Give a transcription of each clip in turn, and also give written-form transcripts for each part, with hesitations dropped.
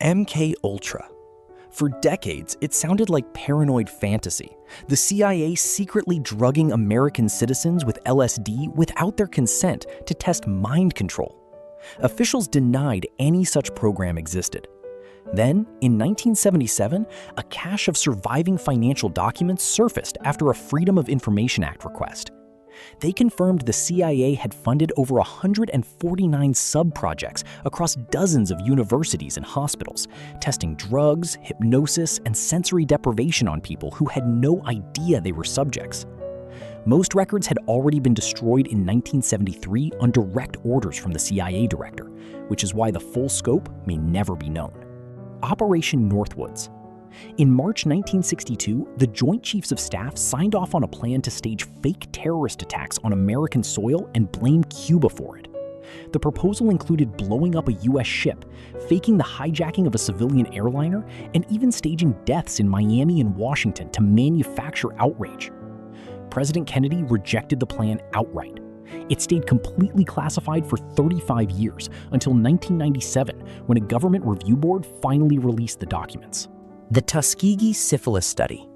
MKUltra. For decades, it sounded like paranoid fantasy, the CIA secretly drugging American citizens with LSD without their consent to test mind control. Officials denied any such program existed. Then, in 1977, a cache of surviving financial documents surfaced after a Freedom of Information Act request. They confirmed the CIA had funded over 149 sub-projects across dozens of universities and hospitals, testing drugs, hypnosis, and sensory deprivation on people who had no idea they were subjects. Most records had already been destroyed in 1973 on direct orders from the CIA director, which is why the full scope may never be known. Operation Northwoods. In March 1962, the Joint Chiefs of Staff signed off on a plan to stage fake terrorist attacks on American soil and blame Cuba for it. The proposal included blowing up a U.S. ship, faking the hijacking of a civilian airliner, and even staging deaths in Miami and Washington to manufacture outrage. President Kennedy rejected the plan outright. It stayed completely classified for 35 years, until 1997, when a government review board finally released the documents. The Tuskegee Syphilis Study.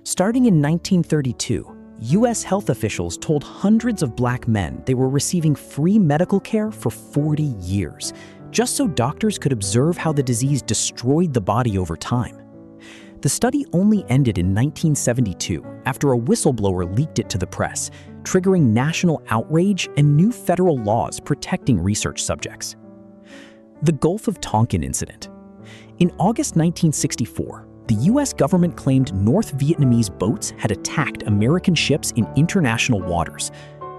Starting in 1932, U.S. health officials told hundreds of black men they were receiving free medical care for 40 years, just so doctors could observe how the disease destroyed the body over time. The study only ended in 1972 after a whistleblower leaked it to the press, triggering national outrage and new federal laws protecting research subjects. The Gulf of Tonkin incident. In August 1964, the U.S. government claimed North Vietnamese boats had attacked American ships in international waters.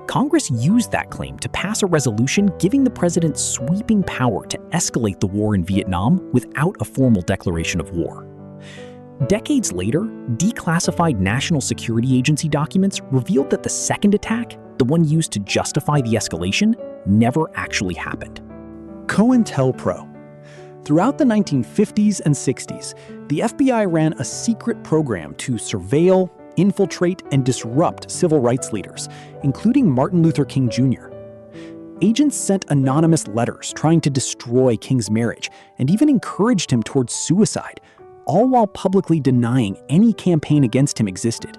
Congress used that claim to pass a resolution giving the president sweeping power to escalate the war in Vietnam without a formal declaration of war. Decades later, declassified National Security Agency documents revealed that the second attack, the one used to justify the escalation, never actually happened. COINTELPRO. Throughout the 1950s and 60s, the FBI ran a secret program to surveil, infiltrate, and disrupt civil rights leaders, including Martin Luther King Jr. Agents sent anonymous letters trying to destroy King's marriage and even encouraged him towards suicide, all while publicly denying any campaign against him existed.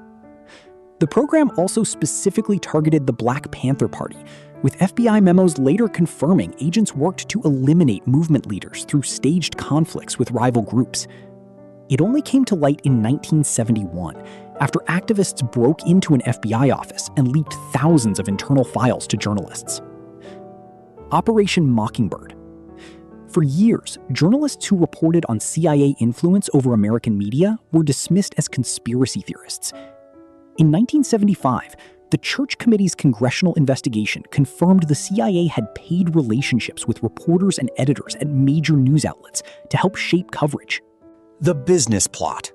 The program also specifically targeted the Black Panther Party, with FBI memos later confirming agents worked to eliminate movement leaders through staged conflicts with rival groups. It only came to light in 1971, after activists broke into an FBI office and leaked thousands of internal files to journalists. Operation Mockingbird. For years, journalists who reported on CIA influence over American media were dismissed as conspiracy theorists. In 1975, the Church Committee's congressional investigation confirmed the CIA had paid relationships with reporters and editors at major news outlets to help shape coverage. The business plot.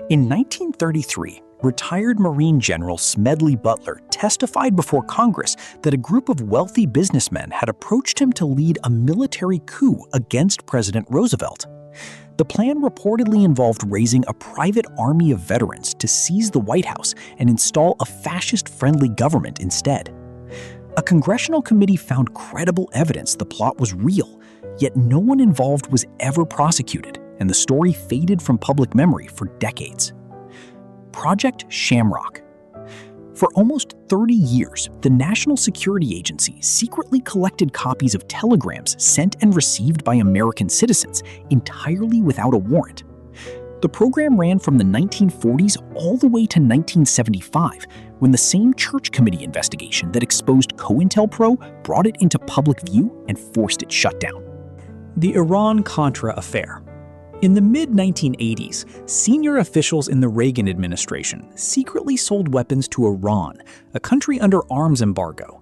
In 1933, retired Marine General Smedley Butler testified before Congress that a group of wealthy businessmen had approached him to lead a military coup against President Roosevelt. The plan reportedly involved raising a private army of veterans to seize the White House and install a fascist-friendly government instead. A congressional committee found credible evidence the plot was real, yet no one involved was ever prosecuted, and the story faded from public memory for decades. Project SHAMROCK. For almost 30 years, the National Security Agency secretly collected copies of telegrams sent and received by American citizens entirely without a warrant. The program ran from the 1940s all the way to 1975, when the same Church Committee investigation that exposed COINTELPRO brought it into public view and forced its shutdown. The Iran-Contra Affair. In the mid-1980s, senior officials in the Reagan administration secretly sold weapons to Iran, a country under arms embargo.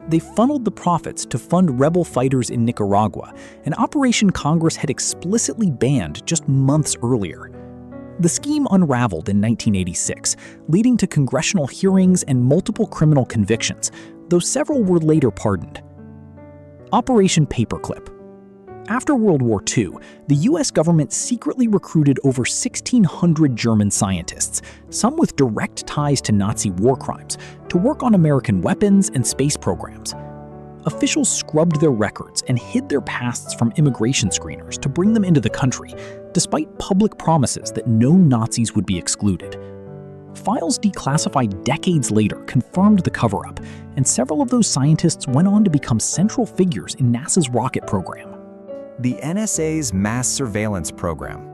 They funneled the profits to fund rebel fighters in Nicaragua, an operation Congress had explicitly banned just months earlier. The scheme unraveled in 1986, leading to congressional hearings and multiple criminal convictions, though several were later pardoned. Operation Paperclip. After World War II, the US government secretly recruited over 1,600 German scientists, some with direct ties to Nazi war crimes, to work on American weapons and space programs. officials scrubbed their records and hid their pasts from immigration screeners to bring them into the country, despite public promises that no Nazis would be excluded. Files declassified decades later confirmed the cover-up, and several of those scientists went on to become central figures in NASA's rocket program. The NSA's mass surveillance program.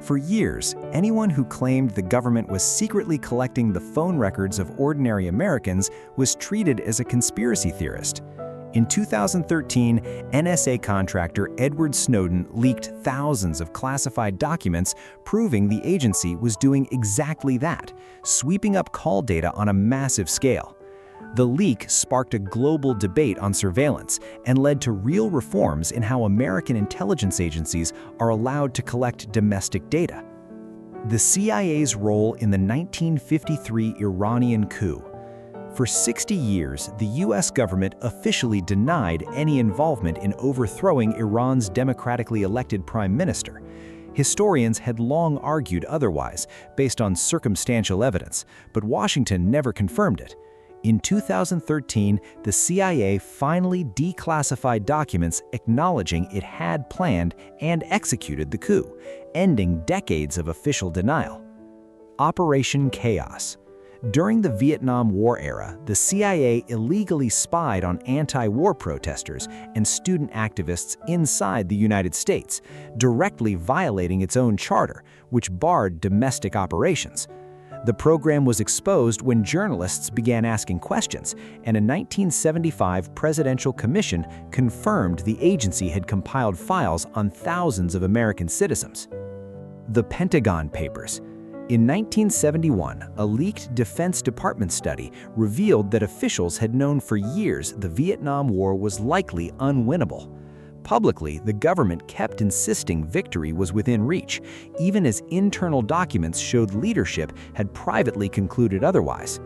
For years, anyone who claimed the government was secretly collecting the phone records of ordinary Americans was treated as a conspiracy theorist. In 2013, NSA contractor Edward Snowden leaked thousands of classified documents proving the agency was doing exactly that, sweeping up call data on a massive scale. The leak sparked a global debate on surveillance and led to real reforms in how American intelligence agencies are allowed to collect domestic data. The CIA's role in the 1953 Iranian coup. For 60 years, the US government officially denied any involvement in overthrowing Iran's democratically elected prime minister. Historians had long argued otherwise, based on circumstantial evidence, but Washington never confirmed it. In 2013, the CIA finally declassified documents acknowledging it had planned and executed the coup, ending decades of official denial. Operation Chaos. During the Vietnam War era, the CIA illegally spied on anti-war protesters and student activists inside the United States, directly violating its own charter, which barred domestic operations. The program was exposed when journalists began asking questions, and a 1975 presidential commission confirmed the agency had compiled files on thousands of American citizens. The Pentagon Papers. In 1971, a leaked Defense Department study revealed that officials had known for years the Vietnam War was likely unwinnable. Publicly, the government kept insisting victory was within reach, even as internal documents showed leadership had privately concluded otherwise.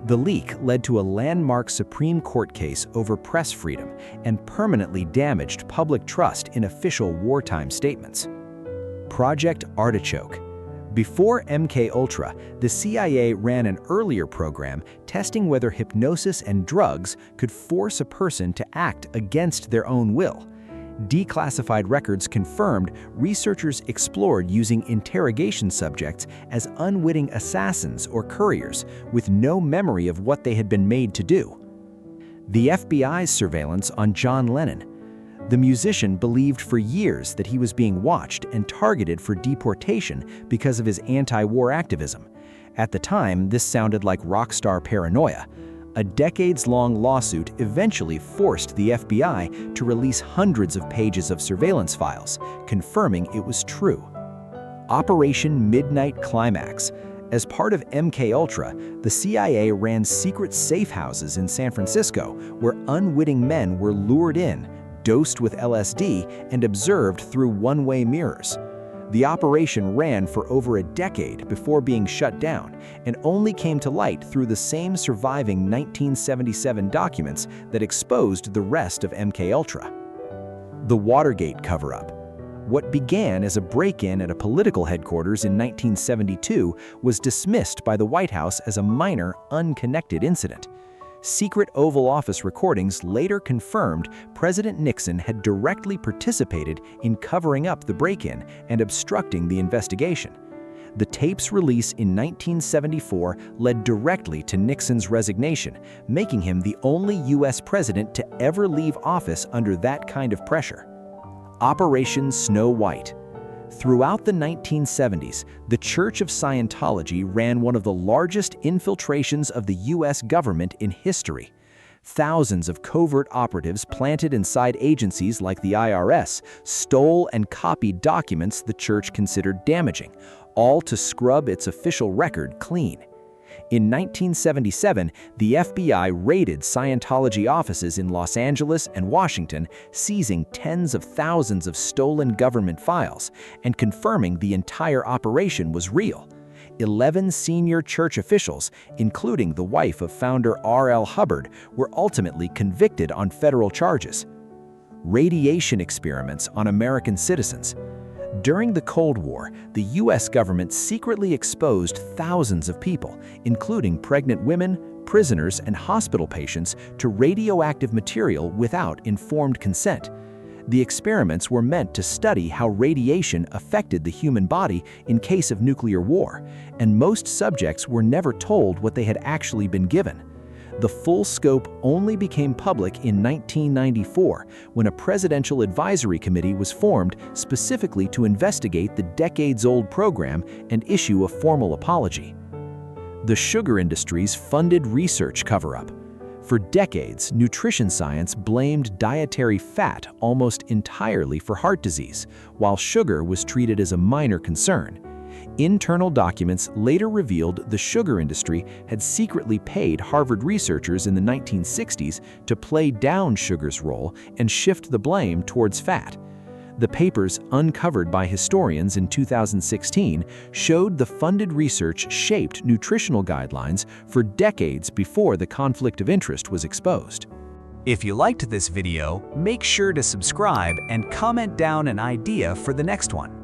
The leak led to a landmark Supreme Court case over press freedom and permanently damaged public trust in official wartime statements. Project Artichoke. Before MKUltra, the CIA ran an earlier program testing whether hypnosis and drugs could force a person to act against their own will. Declassified records confirmed researchers explored using interrogation subjects as unwitting assassins or couriers with no memory of what they had been made to do. The FBI's surveillance on John Lennon. The musician believed for years that he was being watched and targeted for deportation because of his anti-war activism. At the time, this sounded like rock star paranoia. A decades-long lawsuit eventually forced the FBI to release hundreds of pages of surveillance files, confirming it was true. Operation Midnight Climax. As part of MKUltra, the CIA ran secret safe houses in San Francisco where unwitting men were lured in, dosed with LSD, and observed through one-way mirrors. The operation ran for over a decade before being shut down and only came to light through the same surviving 1977 documents that exposed the rest of MKUltra. The Watergate Cover-Up. What began as a break-in at a political headquarters in 1972 was dismissed by the White House as a minor, unconnected incident. Secret Oval Office recordings later confirmed President Nixon had directly participated in covering up the break-in and obstructing the investigation. The tape's release in 1974 led directly to Nixon's resignation, making him the only U.S. president to ever leave office under that kind of pressure. Operation Snow White. Throughout the 1970s, the Church of Scientology ran one of the largest infiltrations of the U.S. government in history. Thousands of covert operatives planted inside agencies like the IRS stole and copied documents the church considered damaging, all to scrub its official record clean. In 1977, the FBI raided Scientology offices in Los Angeles and Washington, seizing tens of thousands of stolen government files and confirming the entire operation was real. 11 senior church officials, including the wife of founder R.L. Hubbard, were ultimately convicted on federal charges. Radiation experiments on American citizens. During the Cold War, the U.S. government secretly exposed thousands of people, including pregnant women, prisoners and hospital patients to radioactive material without informed consent. The experiments were meant to study how radiation affected the human body in case of nuclear war, and most subjects were never told what they had actually been given. The full scope only became public in 1994 when a presidential advisory committee was formed specifically to investigate the decades-old program and issue a formal apology. The sugar industry's funded research cover-up. For decades, nutrition science blamed dietary fat almost entirely for heart disease, while sugar was treated as a minor concern. Internal documents later revealed the sugar industry had secretly paid Harvard researchers in the 1960s to play down sugar's role and shift the blame towards fat. The papers, uncovered by historians in 2016, showed the funded research shaped nutritional guidelines for decades before the conflict of interest was exposed. If you liked this video, make sure to subscribe and comment down an idea for the next one.